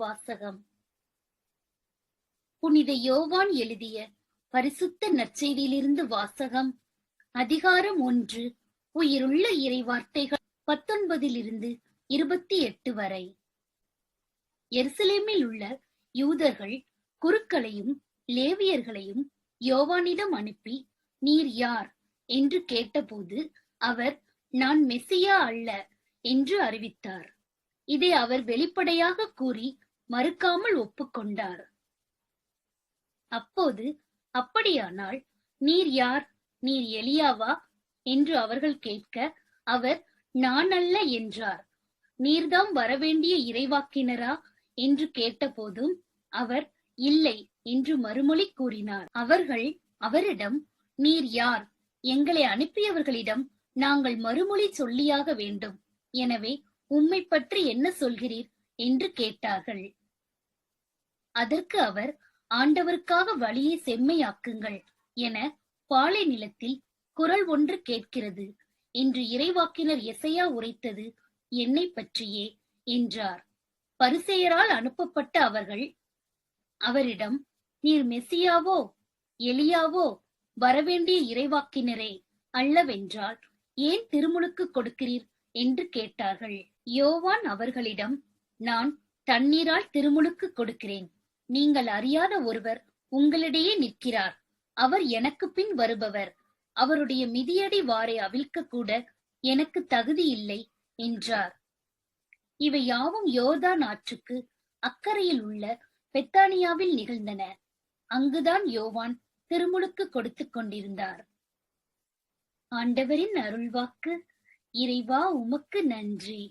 வாசகம். புனித யோவான் எழுதிய பரிசுத்த நற்செய்தியிலிருந்து வாசகம். அதிகாரம் 1. உயிருள்ள இறைவார்த்தைகள் 19 28 வரை. எருசலேமில் உள்ள யூதர்கள் குருக்களையும் லேவியர்களையும் யோவானிடம் அனுப்பி, நீர் யார் என்று கேட்டபோது அவர், நான் மெசியா அல்ல என்று அறிவித்தார். இதை அவர் வெளிப்படையாக கூறி மறுக்காமல் ஒப்புக்கொண்டார். அப்போது, அப்படியானால் நீர் யார், நீர் எலியாவா என்று அவர்கள் கேட்க, அவர், நான் அல்ல என்றார். நீர்தாம் வரவேண்டிய இறைவாக்கினரா என்று கேட்டபோதும் அவர், இல்லை என்று மறுமொழி கூறினார். அவர்கள் அவரிடம், நீர் யார், எங்களை அனுப்பியவர்களிடம் நாங்கள் மறுமொழி சொல்லியாக வேண்டும். எனவே உம்மை பற்றி என்ன சொல்கிறீர் என்று கேட்டார்கள். அதற்கு அவர், ஆண்டவருக்காக வழியை செம்மையாக்குங்கள் என பாலை நிலத்தில் குரல் ஒன்று கேட்கிறது என்று இறைவாக்கினர் எசையா உரைத்தது என்னை பற்றியே என்றார். பரிசேயரால் அனுப்பப்பட்ட அவர்கள் அவரிடம், நீர் மெசியாவோ எலியாவோ வரவேண்டிய இறைவாக்கினரே அல்லவென்றால் ஏன் திருமுழுக்கு கொடுக்கிறீர் என்று கேட்டார்கள். யோவான் அவர்களிடம், நான் தண்ணீரால் திருமுழுக்கு கொடுக்கிறேன். நீங்கள் அறியாத ஒருவர் உங்களிடையே நிற்கிறார். அவர் எனக்கு பின் வருபவர். அவருடைய மிதியடி வாரை அவிழ்க்க கூட எனக்கு தகுதி இல்லை என்றார். இவை யாவும் யோர்தான் ஆற்றுக்கு அக்கறையில் உள்ள பெத்தானியாவில் நிகழ்ந்தன. அங்குதான் யோவான் திருமுழுக்கு கொடுத்துக் கொண்டிருந்தார். ஆண்டவரின் அருள்வாக்கு. இறைவா, உமக்கு நன்றி.